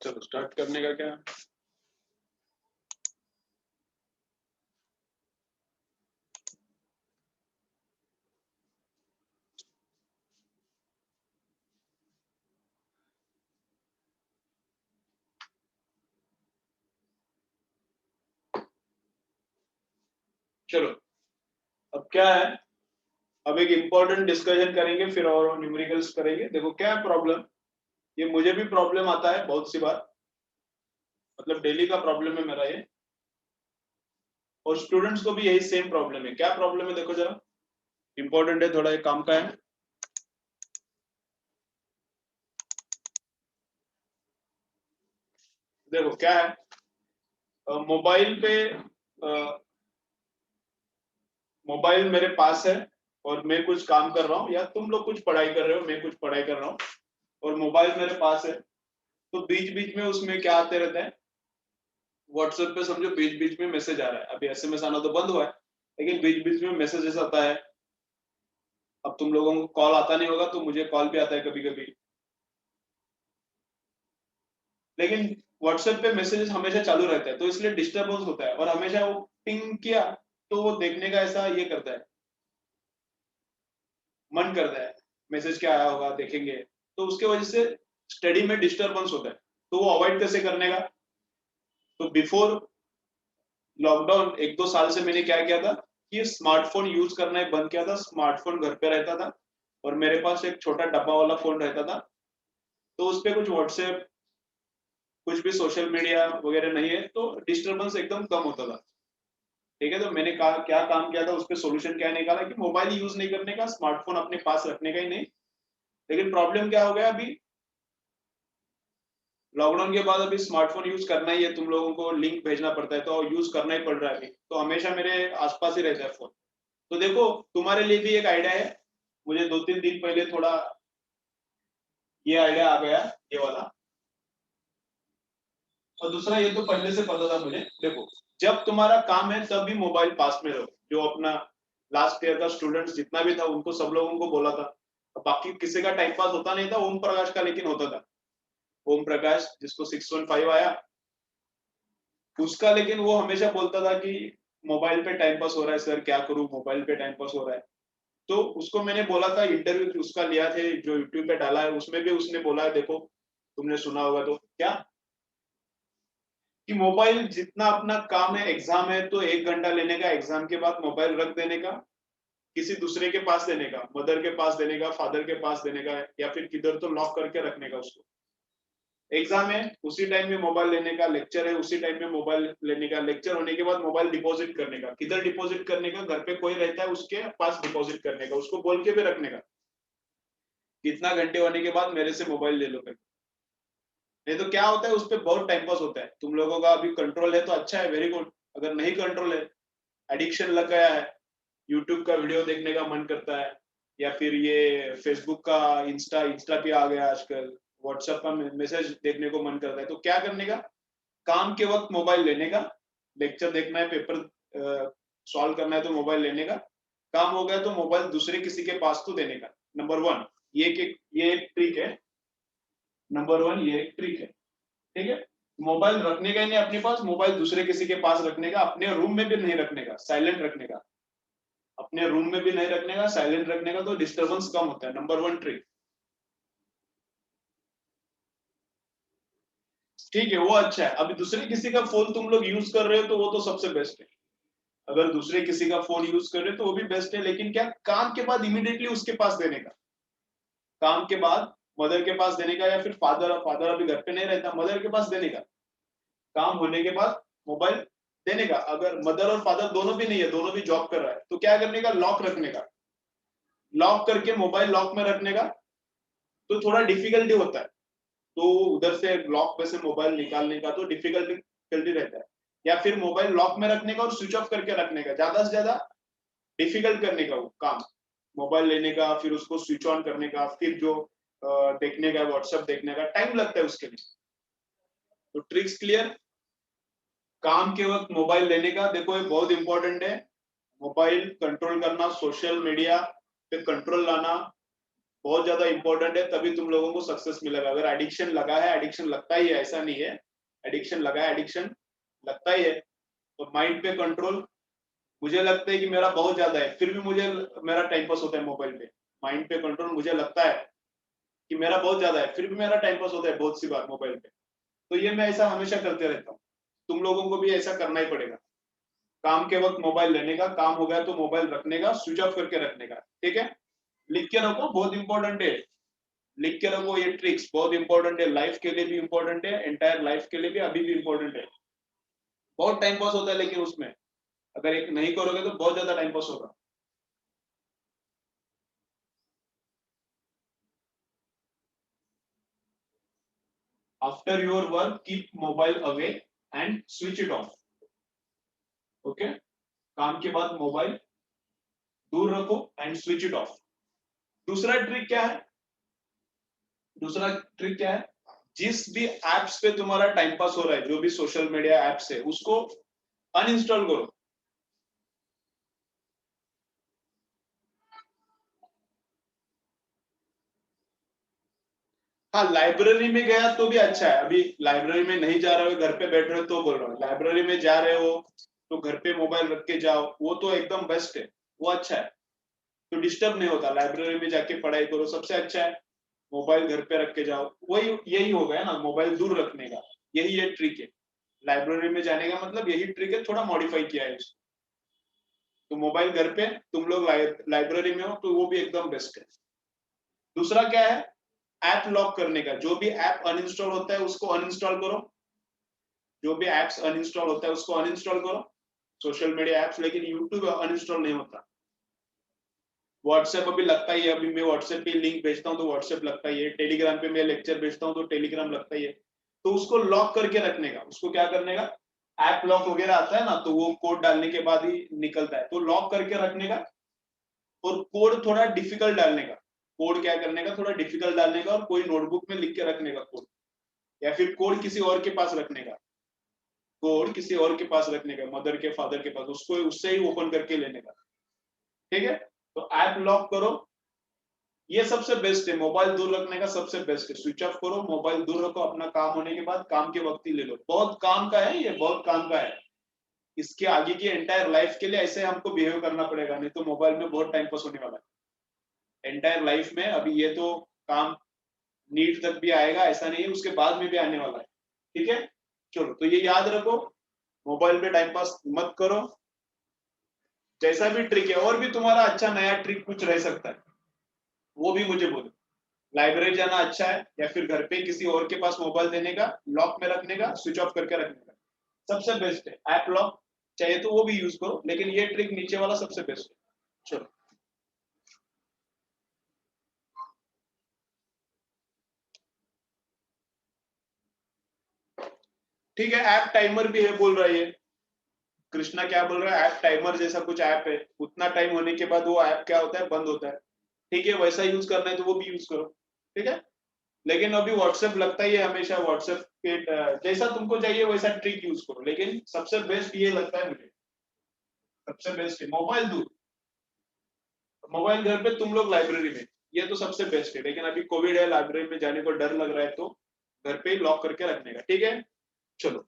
चलो स्टार्ट करने का क्या। चलो अब क्या है, अब एक इम्पोर्टेंट डिस्कशन करेंगे फिर और न्यूमेरिकल्स करेंगे। देखो क्या है प्रॉब्लम, ये मुझे भी प्रॉब्लम आता है बहुत सी बार, मतलब डेली का प्रॉब्लम है मेरा ये, और स्टूडेंट्स को भी यही सेम प्रॉब्लम है। क्या प्रॉब्लम है देखो जरा, इंपॉर्टेंट है थोड़ा, एक काम का है। देखो क्या है, मोबाइल पे मोबाइल मेरे पास है और मैं कुछ काम कर रहा हूँ, या तुम लोग कुछ पढ़ाई कर रहे हो, मैं कुछ पढ़ाई कर रहा हूँ, और मोबाइल मेरे पास है। तो बीच बीच में उसमें क्या आते रहते हैं, व्हाट्सएप पे समझो बीच बीच में मैसेज आ रहा है। अभी एसएमएस आना तो बंद हुआ है, लेकिन बीच बीच में मैसेजेस आता है। अब तुम लोगों को कॉल आता नहीं होगा, तो मुझे कॉल भी आता है कभी कभी, लेकिन व्हाट्सएप पे मैसेजेस हमेशा चालू रहते हैं, तो इसलिए डिस्टर्बेंस होता है। और हमेशा वो पिंग किया तो वो देखने का ऐसा ये करता है, मन करता है मैसेज क्या आया होगा देखेंगे, तो उसके वजह से स्टडी में डिस्टर्बेंस होता है। तो वो अवॉइड कैसे करने का, तो बिफोर लॉकडाउन 1-2 साल से मैंने क्या किया था कि स्मार्टफोन यूज करना ही बंद किया था। स्मार्टफोन घर पे रहता था और मेरे पास एक छोटा डब्बा वाला फोन रहता था, तो उस पर कुछ व्हाट्सएप, कुछ भी सोशल मीडिया वगैरह नहीं है, तो डिस्टर्बेंस एकदम कम होता था। ठीक है, तो मैंने कहा क्या काम किया था, उस पर सोल्यूशन क्या निकाला कि मोबाइल यूज नहीं करने का, स्मार्टफोन अपने पास रखने का ही नहीं। लेकिन प्रॉब्लम क्या हो गया, अभी लॉकडाउन के बाद अभी स्मार्टफोन यूज करना ही है, तुम लोगों को लिंक भेजना पड़ता है, तो यूज करना ही पड़ रहा है अभी, तो हमेशा मेरे आसपास ही रहता है फोन। तो देखो तुम्हारे लिए भी एक आइडिया है, मुझे 2-3 दिन पहले थोड़ा ये आइडिया आ गया, ये वाला। और दूसरा ये तो पहले से पता था मुझे। देखो जब तुम्हारा काम है तभी मोबाइल पास में रहो। जो अपना लास्ट ईयर का स्टूडेंट्स जितना भी था उनको सब लोगों को बोला था, बाकी किसी का टाइम पास होता नहीं था, ओम प्रकाश का लेकिन होता था। ओम प्रकाश जिसको 615 आया, उसका लेकिन वो हमेशा बोलता था कि मोबाइल पे टाइम पास हो रहा है सर, क्या करूं, मोबाइल पे टाइम पास हो रहा है। तो उसको मैंने बोला था, इंटरव्यू उसका लिया थे जो यूट्यूब पे डाला है, उसमें भी उसने बोला है, देखो तुमने सुना होगा तो क्या, कि मोबाइल जितना अपना काम है, एग्जाम है तो 1 घंटा लेने का, एग्जाम के बाद मोबाइल रख देने का, किसी दूसरे के पास देने का, मदर के पास देने का, फादर के पास देने का, या फिर किधर तो लॉक करके रखने का उसको। एग्जाम है उसी टाइम में मोबाइल लेने का, लेक्चर है उसी टाइम में मोबाइल लेने का, लेक्चर होने के बाद मोबाइल डिपॉजिट करने का, किधर डिपॉजिट करने का, घर पे कोई रहता है उसके पास डिपॉजिट करने का, उसको बोल के भी रखने का, कितना घंटे होने के बाद मेरे से मोबाइल ले लो करके। नहीं तो क्या होता है, उस पर बहुत टाइम पास होता है। तुम लोगों का अभी कंट्रोल है तो अच्छा है, वेरी गुड। अगर नहीं कंट्रोल है, एडिक्शन लग गया है, यूट्यूब का वीडियो देखने का मन करता है, या फिर ये फेसबुक का, इंस्टा इंस्टा पे आ गया आजकल, व्हाट्सएप का मैसेज देखने को मन करता है, तो क्या करने का, काम के वक्त मोबाइल लेने का, लेक्चर देखना है, पेपर सॉल्व करना है तो मोबाइल लेने का, काम हो गया तो मोबाइल दूसरे किसी के पास तो देने का। नंबर 1 ये एक ट्रिक है। नंबर 1 ये एक ट्रिक है। ठीक है, मोबाइल रखने का ही नहीं अपने पास, मोबाइल दूसरे किसी के पास रखने का, अपने रूम में भी नहीं रखने का, साइलेंट रखने का, अपने रूम में भी नहीं रखने का, साइलेंट रखने का, तो डिस्टर्बेंस कम होता है। Number 1 trick. ठीक है, वो अच्छा है। अभी दूसरे किसी का फोन तुम लोग यूज कर रहे हो तो वो तो सबसे बेस्ट है। अगर दूसरे किसी का फोन यूज कर रहे हो तो वो भी बेस्ट है, लेकिन क्या, काम के बाद इमीडिएटली उसके पास देने का, काम के बाद मदर के पास देने का, या फिर फादर फादर अभी घर पे नहीं रहता, मदर के पास देने का, काम होने के बाद मोबाइल देने का। अगर मदर और फादर दोनों भी नहीं है, दोनों भी जॉब कर रहा है, तो क्या करने का, लॉक रखने का, लॉक करके मोबाइल लॉक में रखने का। तो थोड़ा डिफिकल्टी होता है, तो उधर से लॉक में से मोबाइल निकालने का तो डिफिकल्टी रहता है, या फिर मोबाइल लॉक में रखने का और स्विच ऑफ करके रखने का, ज्यादा से ज्यादा डिफिकल्ट करने का वो काम, मोबाइल लेने का, फिर उसको स्विच ऑन करने का, फिर जो देखने का, व्हाट्सएप देखने का टाइम लगता है उसके लिए। तो ट्रिक्स क्लियर। काम के वक्त मोबाइल लेने का, देखो ये बहुत इंपॉर्टेंट है, मोबाइल कंट्रोल करना, सोशल मीडिया पे कंट्रोल लाना, बहुत ज्यादा इंपॉर्टेंट है, तभी तुम लोगों को सक्सेस मिलेगा। अगर एडिक्शन लगा है, एडिक्शन लगता ही है, ऐसा नहीं है, एडिक्शन लगा है, एडिक्शन लगता ही है, तो माइंड पे कंट्रोल। मुझे लगता है कि मेरा बहुत ज्यादा है, फिर भी मुझे मेरा टाइम पास होता है मोबाइल पे। माइंड पे कंट्रोल मुझे लगता है कि मेरा बहुत ज्यादा है, फिर भी मेरा टाइम पास होता है बहुत सी बार मोबाइल पे। तो ये मैं ऐसा हमेशा करते रहता हूँ, तुम लोगों को भी ऐसा करना ही पड़ेगा। काम के वक्त मोबाइल लेने का, काम हो गया तो मोबाइल रखने का, स्विच ऑफ करके रखने का, ठीक है। लिख के रखो, बहुत इंपॉर्टेंट है, लिख के रखो, ये ट्रिक्स बहुत इंपॉर्टेंट है, लाइफ के लिए भी इंपॉर्टेंट है, एंटायर लाइफ के लिए भी अभी भी इंपॉर्टेंट है। बहुत टाइम पास होता है लेकिन उसमें अगर एक नहीं करोगे तो बहुत ज्यादा टाइम पास होगा। After your work keep mobile away and switch it of. Okay, काम के बाद मोबाइल दूर रखो एंड स्विच इट ऑफ। दूसरा ट्रिक क्या है, दूसरा ट्रिक क्या है, जिस भी एप्स पे तुम्हारा टाइम पास हो रहा है, जो भी सोशल मीडिया एप्स है, उसको अनइंस्टॉल करो। हाँ, लाइब्रेरी में गया तो भी अच्छा है, अभी लाइब्रेरी में नहीं जा रहे हो, घर पे बैठ रहे हो तो बोल रहा हूँ, लाइब्रेरी में जा रहे हो तो घर पे मोबाइल रख के जाओ, वो तो एकदम बेस्ट है, वो अच्छा है, तो डिस्टर्ब नहीं होता, लाइब्रेरी में जाके पढ़ाई करो, सबसे अच्छा है। मोबाइल घर पे रख के जाओ, वही यही हो गया ना, मोबाइल दूर रखने का, यही ये ट्रिक है। लाइब्रेरी में जाने का मतलब यही ट्रिक है, थोड़ा मॉडिफाई किया है उसको। तो मोबाइल घर पे, तुम लोग लाइब्रेरी में हो तो वो भी एकदम बेस्ट है। दूसरा क्या है, ऐप लॉक करने का, जो भी ऐप अनइंस्टॉल होता है उसको अनइंस्टॉल करो, जो भी एप्स अनइंस्टॉल होता है उसको अनइंस्टॉल करो, सोशल मीडिया एप्स, लेकिन यूट्यूब अनइंस्टॉल नहीं होता। व्हाट्सएप अभी लगता ही है, अभी मैं व्हाट्सएप पे लिंक भेजता हूँ तो व्हाट्सएप लगता ही है, टेलीग्राम पे मैं लेक्चर भेजता हूँ तो टेलीग्राम लगता ही है। तो उसको लॉक करके रखने का, उसको क्या करने का, ऐप लॉक वगैरह आता है ना, तो वो कोड डालने के बाद ही निकलता है, तो लॉक करके रखने का। और कोड थोड़ा डिफिकल्ट डालने का, कोड क्या करने का, थोड़ा डिफिकल्ट डालने का, और कोई नोटबुक में लिख के रखने का कोड, या फिर कोड किसी और के पास रखने का, कोड किसी और के पास रखने का, मदर के फादर के पास, उसको उससे ही ओपन करके लेने का, ठीक है। तो ऐप लॉक करो, ये सबसे बेस्ट है, मोबाइल दूर रखने का सबसे बेस्ट है, स्विच ऑफ करो, मोबाइल दूर रखो, अपना काम होने के बाद काम के वक्त ही ले लो, बहुत काम का है ये, बहुत काम का है। इसके आगे की एंटायर लाइफ के लिए ऐसे हमको बिहेव करना पड़ेगा, नहीं तो मोबाइल में बहुत टाइम पास होने वाला है एंटायर लाइफ में। अभी ये तो काम नीट तक भी आएगा, ऐसा नहीं है, उसके बाद में भी आने वाला है, ठीक है। चलो, तो ये याद रखो, मोबाइल पे टाइम पास मत करो। जैसा भी ट्रिक है, और भी तुम्हारा अच्छा नया ट्रिक कुछ रह सकता है, वो भी मुझे बोलो। लाइब्रेरी जाना अच्छा है, या फिर घर पे किसी और के पास मोबाइल देने का, लॉक में रखने का, स्विच ऑफ करके रखने का, सबसे बेस्ट है। ऐप लॉक चाहिए तो वो भी यूज करो, लेकिन ये ट्रिक नीचे वाला सबसे बेस्ट है। चलो, ठीक है, ऐप टाइमर भी है बोल रही है कृष्णा, क्या बोल रहा है, ऐप टाइमर जैसा कुछ ऐप है, उतना टाइम होने के बाद वो ऐप क्या होता है, बंद होता है, ठीक है, वैसा यूज करना है तो वो भी यूज करो, ठीक है। लेकिन अभी व्हाट्सएप लगता ही है हमेशा, व्हाट्सएप पे जैसा तुमको चाहिए वैसा ट्रिक यूज करो, लेकिन सबसे बेस्ट ये लगता है मुझे, सबसे बेस्ट है मोबाइल दूर, मोबाइल घर पे, तुम लोग लाइब्रेरी में, ये तो सबसे बेस्ट है। लेकिन अभी कोविड है, लाइब्रेरी में जाने को डर लग रहा है, तो घर पे ही लॉक करके रखने का, ठीक है। चलो,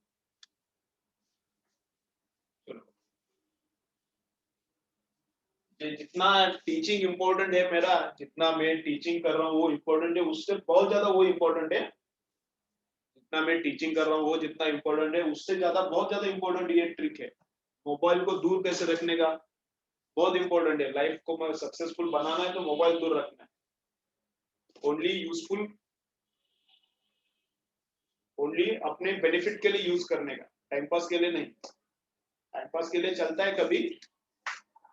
चलो, जितना टीचिंग इम्पोर्टेंट है मेरा, जितना मैं टीचिंग कर रहा हूँ वो इम्पोर्टेंट है, उससे बहुत ज्यादा वो इम्पोर्टेंट है, जितना मैं टीचिंग कर रहा हूँ वो जितना इम्पोर्टेंट है, उससे ज्यादा बहुत ज्यादा इम्पोर्टेंट ये ट्रिक है, मोबाइल को दूर कैसे रखने का, बहुत इंपॉर्टेंट है। लाइफ को सक्सेसफुल बनाना है तो मोबाइल दूर रखना है, ओनली यूजफुल, ओनली अपने बेनिफिट के लिए यूज करने का, टाइम पास के लिए नहीं। टाइम पास के लिए चलता है कभी,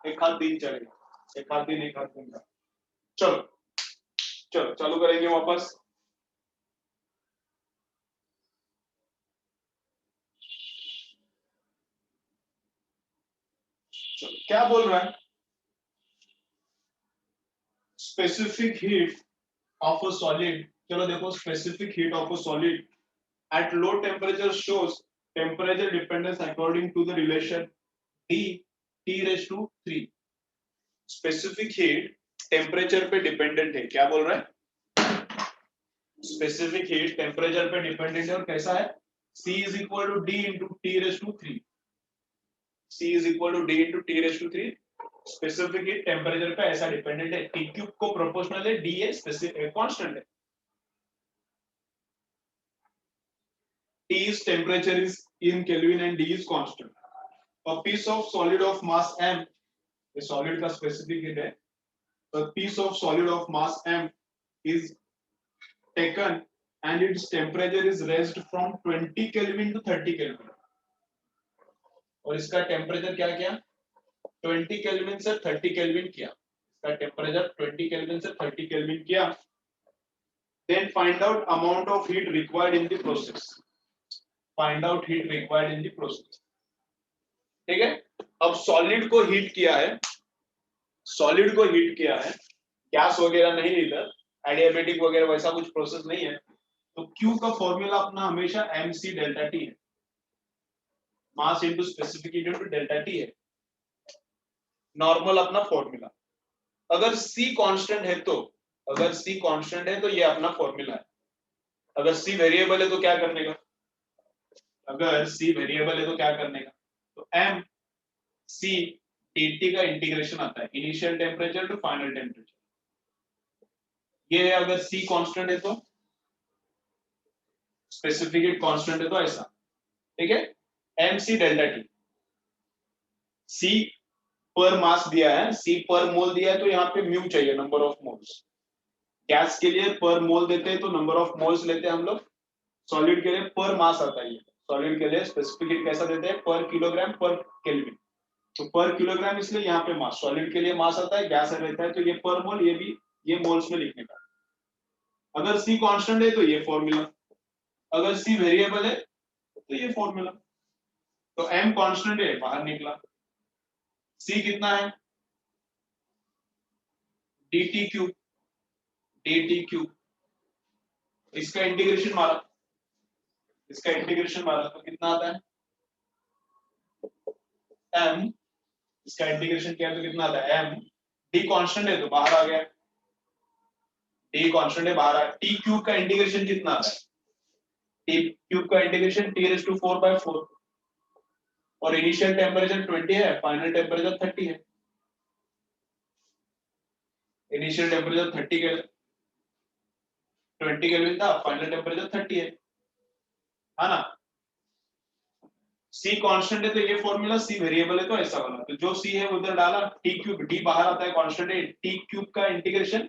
एक आध दिन चलेगा, एक आध दिन, एक आध दिन का। चलो, चलो चालू करेंगे वापस। चलो, क्या बोल रहा है, specific heat of a solid, चलो देखो, specific heat of a solid at low temperature shows temperature dependence according to the relation D T raised to 3. Specific heat temperature पे डिपेंडेंट है। क्या बोल रहा है? स्पेसिफिक हीट टेम्परेचर पे dependent है और कैसा है? C is equal to D into T raised to 3. C is equal to D into T raised to 3. Specific heat temperature पे ऐसा डिपेंडेंट है। T क्यूब को प्रोपोर्शनल है, D है स्पेसिफिक कांस्टेंट है। T is temperature is in Kelvin and D is constant. A piece of solid of mass m, ये solid का specific heat है। A piece of solid of mass m is taken and its temperature is raised from 20 Kelvin to 30 Kelvin. और इसका temperature क्या किया? 20 kelvin से 30 kelvin किया। इसका टेम्परेचर 20 केल्विन से 30 केल्विन किया। Then find out amount of heat required in the process. Find out heat required in the process. ठीक है? अब सॉलिड को हीट किया है, सॉलिड को हीट किया है, गैस वगैरह नहीं, इधर एडियाबेटिक वगैरह वैसा कुछ प्रोसेस नहीं है, तो Q का फॉर्मूला अपना हमेशा mc डेल्टा T है, mass into specific heat into delta T है, नॉर्मल अपना फॉर्मूला। अगर C कांस्टेंट है तो, अगर C कांस्टेंट है तो ये अपना फॉर्मूला है। अगर C वेरिएबल है तो क्या करने का? अगर C वेरिएबल है तो क्या करने का? तो m C dt का इंटीग्रेशन आता है, initial temperature to final temperature. ये है अगर C कांस्टेंट है तो, स्पेसिफिक हीट कांस्टेंट है तो ऐसा, ठीक है? mc डेल्टा T, C पर मास दिया है, C पर मोल दिया है, तो यहाँ पे म्यू चाहिए, नंबर ऑफ मोल्स। गैस के लिए पर मोल देते हैं तो नंबर ऑफ मोल्स लेते हैं हम लोग, सॉलिड के लिए पर मास आता है। सॉलिड के लिए स्पेसिफिक हीट कैसा देते हैं? पर किलोग्राम पर केल्विन, तो पर किलोग्राम इसलिए यहाँ पे मास, सॉलिड के लिए मास आता है, गैस रहता है, तो ये पर मोल, ये भी ये मोल्स में लिखने का। अगर C कांस्टेंट है तो ये फॉर्मूला, अगर C वेरिएबल है तो ये फॉर्मूला। तो m कांस्टेंट है, बाहर निकला। C कितना है? dt क्यूब, dt क्यूब, इसका इंटीग्रेशन मारा, इसका इंटीग्रेशन मारा तो कितना आता है? m, इसका इंटीग्रेशन किया तो कितना आता है? m, d कांस्टेंट है तो बाहर आ गया, d कांस्टेंट है बाहर आ। t क्यूब का इंटीग्रेशन कितना आता है? t क्यूब का इंटीग्रेशन t raised to 4/4, और इनिशियल टेम्परेचर 20 है, फाइनल टेम्परेचर 30 है। इनिशियल टेम्परेचर 30 के 20 केल्विन था, फाइनल टेम्परेचर 30 है ना? C कांस्टेंट है तो ये फॉर्मूला, C वेरिएबल है तो ऐसा वाला, तो जो C है उधर डाला, t क्यूब, d बाहर आता है, कांस्टेंट है, t क्यूब का इंटीग्रेशन,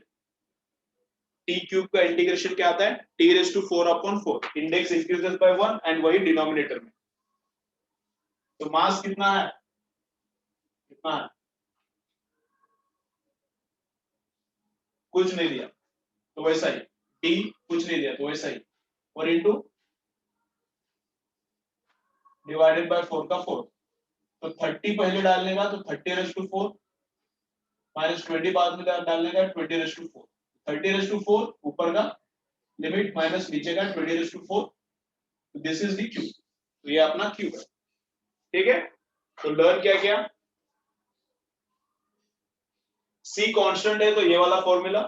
t क्यूब का इंटीग्रेशन क्या आता है? t raised to 4/4, index increases by 1 and वही डिनोमिनेटर में। तो मास कितना है? कितना है? कुछ नहीं दिया तो वैसा ही, t कुछ नहीं दिया तो वैसा ही, और इनटू डिवाइडेड बाय 4 का 4, तो 30 पहले डालने का तो 30 raised to 4 माइनस 20 बाद में डालने का 20 raised to 4, 30 raised to 4 ऊपर का लिमिट माइनस नीचे का 20 raised to 4, this is the cube, तो ये अपना क्यूब है, ठीक है? तो लर्न क्या किया? C कांस्टेंट है तो ये वाला फॉर्मूला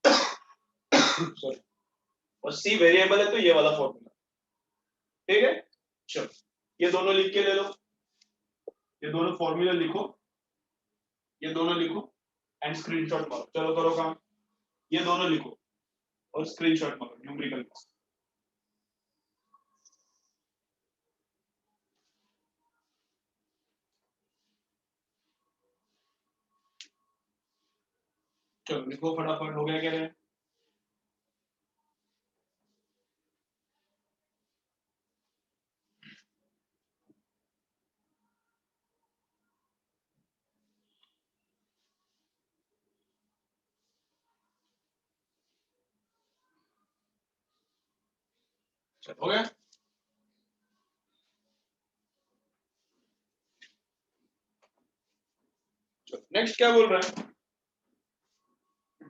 सॉरी, और C वेरिएबल है तो ये वाला फॉर्मूला, ठीक है? चलो ये दोनों लिख के ले लो, ये दोनों फॉर्मूला लिखो, ये दोनों लिखो एंड स्क्रीनशॉट मारो। चलो करो काम, ये दोनों लिखो और स्क्रीनशॉट मारो न्यूमेरिकल। चलो लिखो फटाफट, हो गया क्या रे? चलो हो गया। चलो नेक्स्ट क्या बोल रहा है?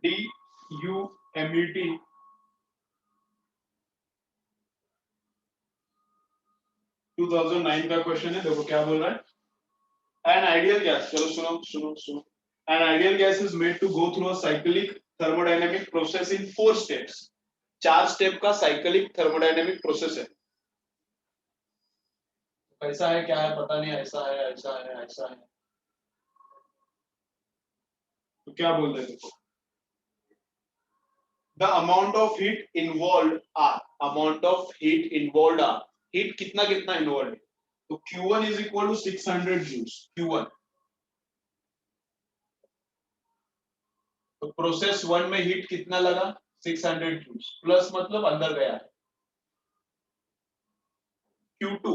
DUMET टू 2009 का क्वेश्चन है, देखो क्या बोल रहा है। एन आइडियल गैस, चलो सुनो सुनो सुनो, An ideal gas is made to go through a cyclic thermodynamic process in 4 steps. 4 step का साइक्लिक थर्मोडायनेमिक प्रोसेस है. कैसा है क्या है पता नहीं, ऐसा है ऐसा है ऐसा है, तो क्या बोल रहे थे? The amount of heat involved are, amount of heat involved are, heat कितना कितना involved है, तो Q1 is equal to 600 joules. Q1 तो प्रोसेस 1 में हीट कितना लगा 600 joules प्लस मतलब अंदर गया है. Q2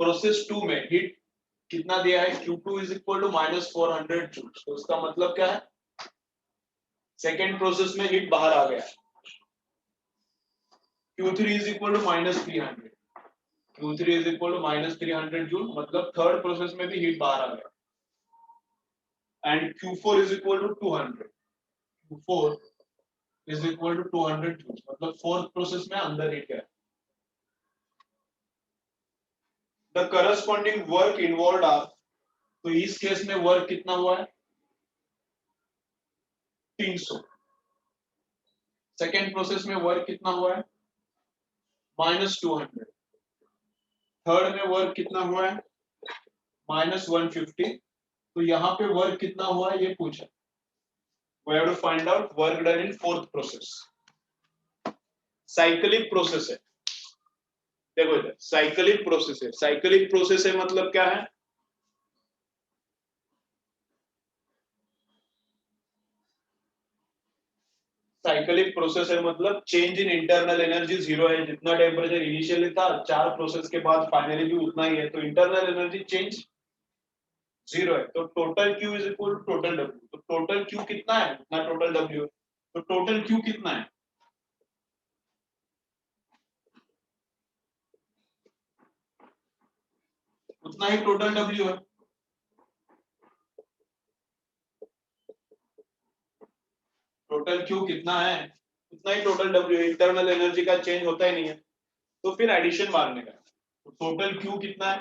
प्रोसेस 2 में हीट कितना दिया है Q2 is equal to -400 joules. तो उसका मतलब क्या है सेकेंड प्रोसेस में हीट बाहर आ गया. Q3 is equal to -300. Q3 is equal to -300 joule मतलब थर्ड प्रोसेस में भी हीट बाहर आ गया. And Q4 is equal to 200. Q4 is equal to 200 joules मतलब फोर्थ प्रोसेस में अंदर हीट गया. The corresponding work involved are, तो इस केस में वर्क कितना हुआ है 300. सेकेंड प्रोसेस में वर्क कितना हुआ है -200. थर्ड में वर्क कितना हुआ है -150. तो यहाँ पे वर्क कितना हुआ है ये पूछा. We have to find out work done in fourth process. Cyclic process है. देखो इधर साइक्लिक प्रोसेस है. साइक्लिक प्रोसेस है मतलब क्या है साइक्लिक प्रोसेस है मतलब change in internal energy zero है. जितना टेम्परेचर इनिशियली था 4 प्रोसेस के बाद फाइनली भी उतना ही है. तो इंटरनल एनर्जी चेंज जीरो है. तो total Q is equal to total W. तो टोटल Q कितना है उतना टोटल W है. तो टोटल Q कितना है उतना ही टोटल W है. टोटल Q कितना है उतना ही टोटल W है. इंटरनल एनर्जी का चेंज होता ही नहीं है. तो फिर एडिशन मारने का. तो टोटल Q कितना है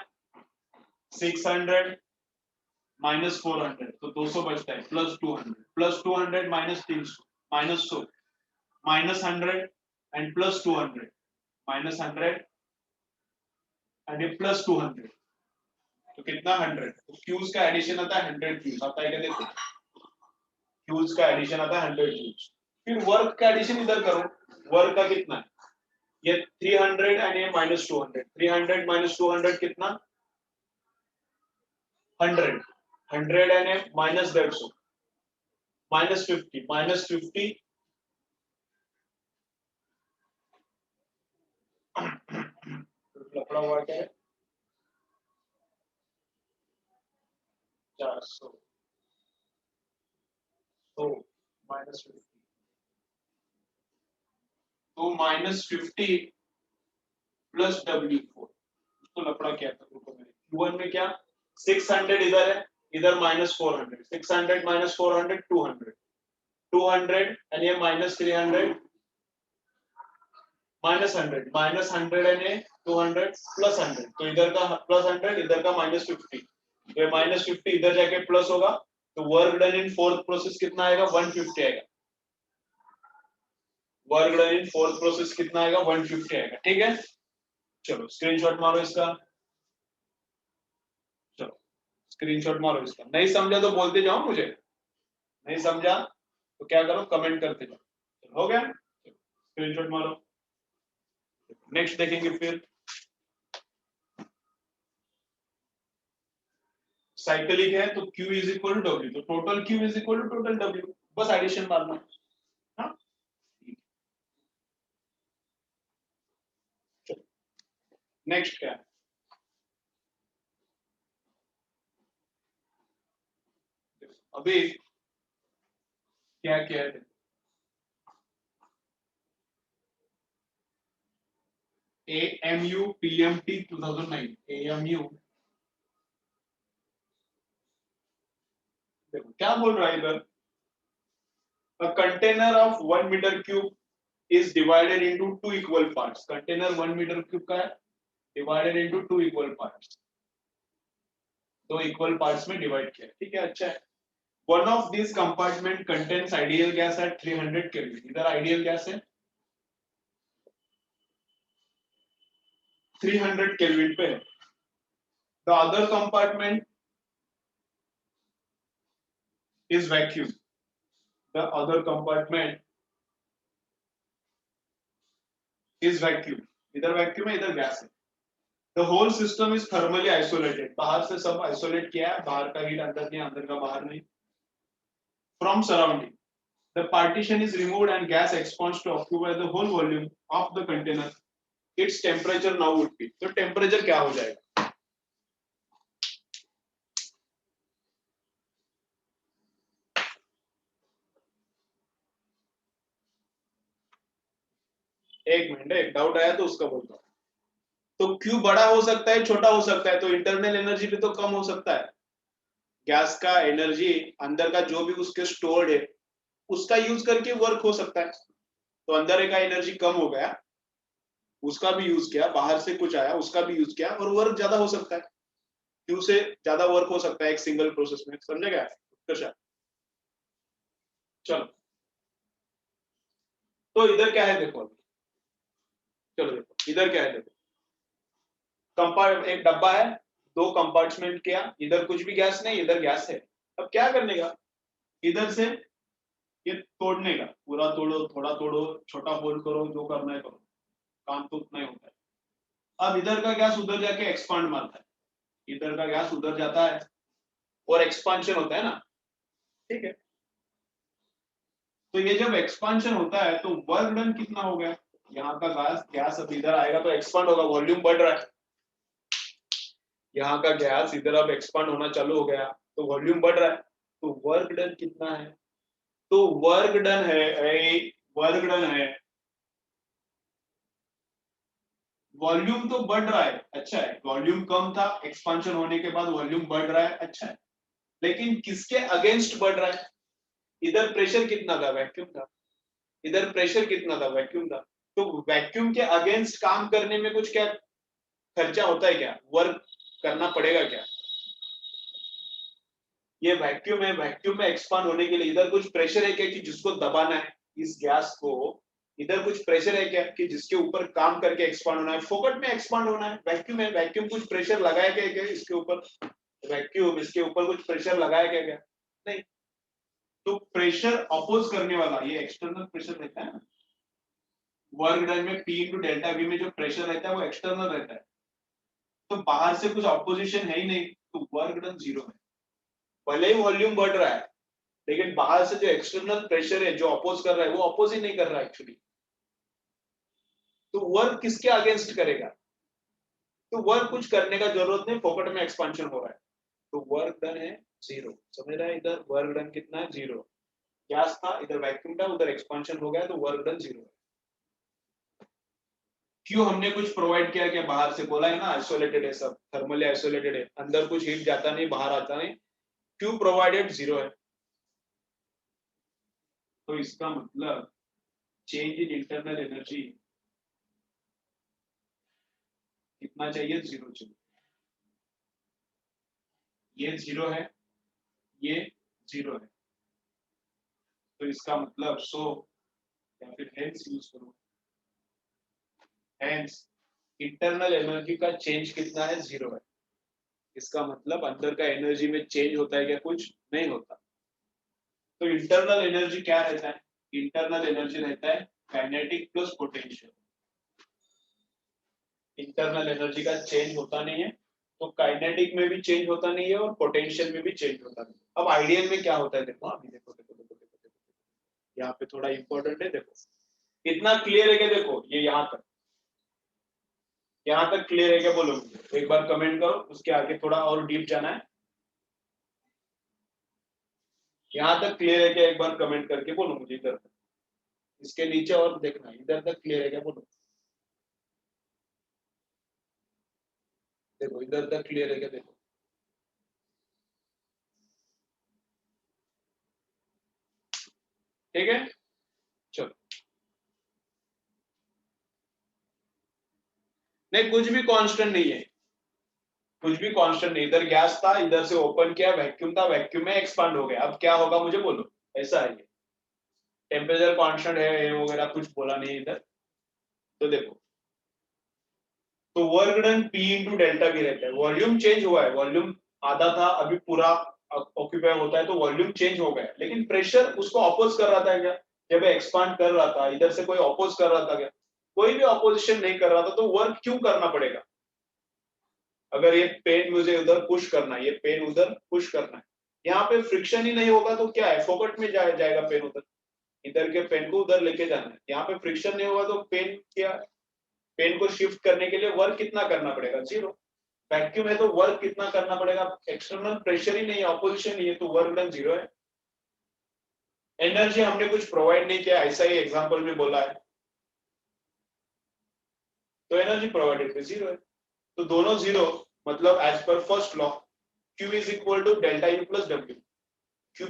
600 -400 तो 200 बचता है plus 200 minus 300 -100 -100 and plus 200 -100 and ये प्लस 200 तो कितना 100. तो क्यूज का एडिशन आता है 100 क्यूज आता है क्या देखो. क्यूज का एडिशन आता है 100 क्यूज. फिर वर्क का एडिशन इधर करो. वर्क का कितना है ये 300 एंड ये -200. 300 -200 कितना 100. 100 एंड ये -150 -50 लफड़ा हुआ क्या है 400 तो -50 तो -50 प्लस W4 तो लफड़ा क्या था Q1 में क्या 600 इधर है इधर -400. 600 -400 200 200 एंड ये -300 -100 -100 एंड ये 200 प्लस 100. तो इधर का प्लस 100 इधर का -50. तो ये -50 इधर जाके प्लस होगा. तो work done in fourth process कितना आएगा 150 आएगा. Work done in fourth process कितना आएगा 150 आएगा. ठीक है चलो स्क्रीनशॉट मारो इसका. चलो स्क्रीनशॉट मारो इसका. नहीं समझा तो बोलते जाओ मुझे. नहीं समझा तो क्या करो कमेंट करते जाओ. हो गया स्क्रीनशॉट मारो. नेक्स्ट देखेंगे फिर साइक्लिक है तो Q is equal to W. तो total Q is equal to total W. बस एडिशन मारना है. नेक्स्ट क्या है अभी क्या क्या है AMU PMT 2009 AMU देखो क्या बोल रहा है इधर. A container of 1 meter cube is divided into two equal parts. Container 1 meter cube का है divided into two equal parts. दो equal parts में divide किया. ठीक है अच्छा है. One of this compartment contains ideal gas at 300 kelvin, इधर आइडियल गैस है 300 केल्विन पे। The other compartment is vacuum, the other compartment is vacuum, इधर वैक्यूम है इधर गैस है। The whole system is thermally isolated, बाहर से सब आइसोलेट किया है, बाहर का हीट अंदर नहीं, अंदर का बाहर नहीं, from surrounding. The partition is removed and gas expands to occupy the whole volume of the container. Its temperature now would be, तो temperature क्या हो जाएगा? एक मिनट, एक डाउट आया तो उसका बोलता हूँ। तो Q बड़ा हो सकता है छोटा हो सकता है, तो इंटरनल एनर्जी भी तो कम हो सकता है। गैस का एनर्जी अंदर का जो भी उसके स्टोर्ड है उसका यूज करके वर्क हो सकता है, तो अंदर का एनर्जी कम हो गया, उसका भी यूज किया, बाहर से कुछ आया उसका भी यूज किया, और वर्क ज्यादा हो सकता है, क्यू से ज्यादा वर्क हो सकता है एक सिंगल प्रोसेस में, समझेगा उत्कर्ष? चलो तो इधर क्या है देखो, चलो देखो इधर क्या है देखो, कंपार्ट एक डब्बा है, दो कंपार्टमेंट किया, इधर कुछ भी गैस नहीं इधर गैस है। अब क्या करने का, इधर से ये तोड़ने का, पूरा तोड़ो थोड़ा तोड़ो छोटा होल करो, जो करना है करो, काम तो उतना ही होता है। अब इधर का गैस उधर जाके एक्सपांड मारता है, इधर का गैस उधर जाता है और एक्सपांशन होता है ना, ठीक है। तो ये जब एक्सपांशन होता है तो वर्क डन कितना हो गया, यहाँ का गैस गैस अब इधर आएगा तो एक्सपांड होगा, वॉल्यूम बढ़ रहा है, यहाँ का गैस इधर अब एक्सपांड होना चालू हो गया तो वॉल्यूम बढ़ रहा है, तो वर्क डन कितना है, तो वर्क डन है, वर्क डन है, वॉल्यूम तो बढ़ रहा है, अच्छा है, वॉल्यूम कम था एक्सपांशन होने के बाद वॉल्यूम बढ़ रहा है, अच्छा है, लेकिन किसके अगेंस्ट बढ़ रहा है, इधर प्रेशर कितना था वैक्यूम था, इधर प्रेशर कितना था वैक्यूम था, तो वैक्यूम के अगेंस्ट काम करने में कुछ क्या खर्चा होता है क्या, वर्क करना पड़ेगा क्या, ये वैक्यूम है, वैक्यूम में एक्सपांड होने के लिए इधर कुछ प्रेशर है क्या कि जिसको दबाना है इस गैस को, इधर कुछ प्रेशर है क्या कि जिसके ऊपर काम करके एक्सपांड होना है, फोकट में एक्सपांड होना है, वैक्यूम है, वैक्यूम कुछ प्रेशर लगाया क्या इसके ऊपर, वैक्यूम इसके ऊपर कुछ प्रेशर लगाया क्या, नहीं, तो प्रेशर अपोज करने वाला ये एक्सटर्नल प्रेशर रहता है ना, वर्क डन में P इंटू डेल्टा V में जो प्रेशर रहता है वो एक्सटर्नल रहता है, तो बाहर से कुछ ऑपोजिशन है ही नहीं, तो वर्क डन जीरो है, भले ही वॉल्यूम बढ़ रहा है लेकिन बाहर से जो एक्सटर्नल प्रेशर है जो अपोज कर रहा है वो अपोज ही नहीं कर रहा है एक्चुअली, तो वर्क किसके अगेंस्ट करेगा, तो वर्क कुछ करने का जरूरत नहीं, फोकट में एक्सपांशन हो रहा है, तो वर्क डन है जीरो, समझ रहा है, इधर वर्क डन कितना है जीरो, गैस था इधर वैक्यूम था उधर एक्सपांशन हो गया तो वर्क डन जीरो है। क्यों, हमने कुछ प्रोवाइड किया क्या बाहर से, बोला है ना आइसोलेटेड है, सब थर्मली आइसोलेटेड है, अंदर कुछ हीट जाता नहीं बाहर आता नहीं, क्यों प्रोवाइडेड जीरो है, तो इसका मतलब चेंज इन इंटरनल एनर्जी कितना चाहिए, जीरो चाहिए, ये जीरो है ये जीरो है, तो इसका मतलब सो या फिर हेंस यूज करो, हेंस इंटरनल एनर्जी का चेंज कितना है, जीरो है, इसका मतलब अंदर का एनर्जी में चेंज होता है क्या, कुछ नहीं होता, तो इंटरनल एनर्जी क्या रहता है, इंटरनल एनर्जी रहता है kinetic plus potential, internal energy का चेंज होता नहीं है, तो काइनेटिक में भी चेंज होता नहीं है और पोटेंशियल में भी चेंज होता नहीं, अब आइडियल में क्या होता है देखो, अभी देखो देखो देखो देखो देखो, यहाँ पे थोड़ा इंपॉर्टेंट है, देखो कितना क्लियर है क्या, देखो ये यहाँ तक क्लियर है क्या बोलो, एक बार कमेंट करो, उसके आगे थोड़ा और डीप जाना है, यहाँ तक क्लियर है क्या एक बार कमेंट करके बोलो मुझे, इधर तक, इसके नीचे और देखना इधर तक क्लियर है क्या बोलो, देखो इधर तक क्लियर है क्या देखो, ठीक है, चलो, नहीं कुछ भी कांस्टेंट नहीं है, कुछ भी कांस्टेंट नहीं, इधर गैस था, इधर से ओपन किया, वैक्यूम था, वैक्यूम में एक्सपांड हो गया, अब क्या होगा मुझे बोलो, ऐसा है ये। टेम्परेचर कांस्टेंट है ये वगैरह कुछ बोला नहीं इधर। तो देखो, तो work done P into delta भी रहता है, वॉल्यूम चेंज हुआ है, वॉल्यूम आधा था अभी पूरा ऑक्यूपाई होता है, तो वॉल्यूम चेंज हो गया, लेकिन प्रेशर उसको अपोज कर रहा था क्या, जब एक्सपांड कर रहा था इधर से कोई अपोज कर रहा था क्या, कोई भी अपोजिशन नहीं कर रहा था, तो वर्क क्यों करना पड़ेगा। अगर ये पेन मुझे उधर पुश करना है, ये पेन उधर पुश करना है, यहाँ पे फ्रिक्शन ही नहीं होगा तो क्या है, फोकट में जाएगा पेन उधर, इधर के पेन को उधर लेके जाना है, यहाँ पे फ्रिक्शन नहीं होगा तो पेन क्या, पेन को शिफ्ट करने के लिए वर्क कितना करना पड़ेगा, जीरो। वैक्यूम है तो वर्क कितना करना पड़ेगा, एक्सटर्नल प्रेशर ही नहीं है, ऑपोजिशन नहीं है, तो वर्क डन जीरो है। एनर्जी हमने कुछ प्रोवाइड नहीं किया, ऐसा ही एग्जांपल में बोला है, तो एनर्जी प्रोवाइडेड जीरो है, तो दोनों जीरो, मतलब as per first law Q is equal to delta U plus W। Q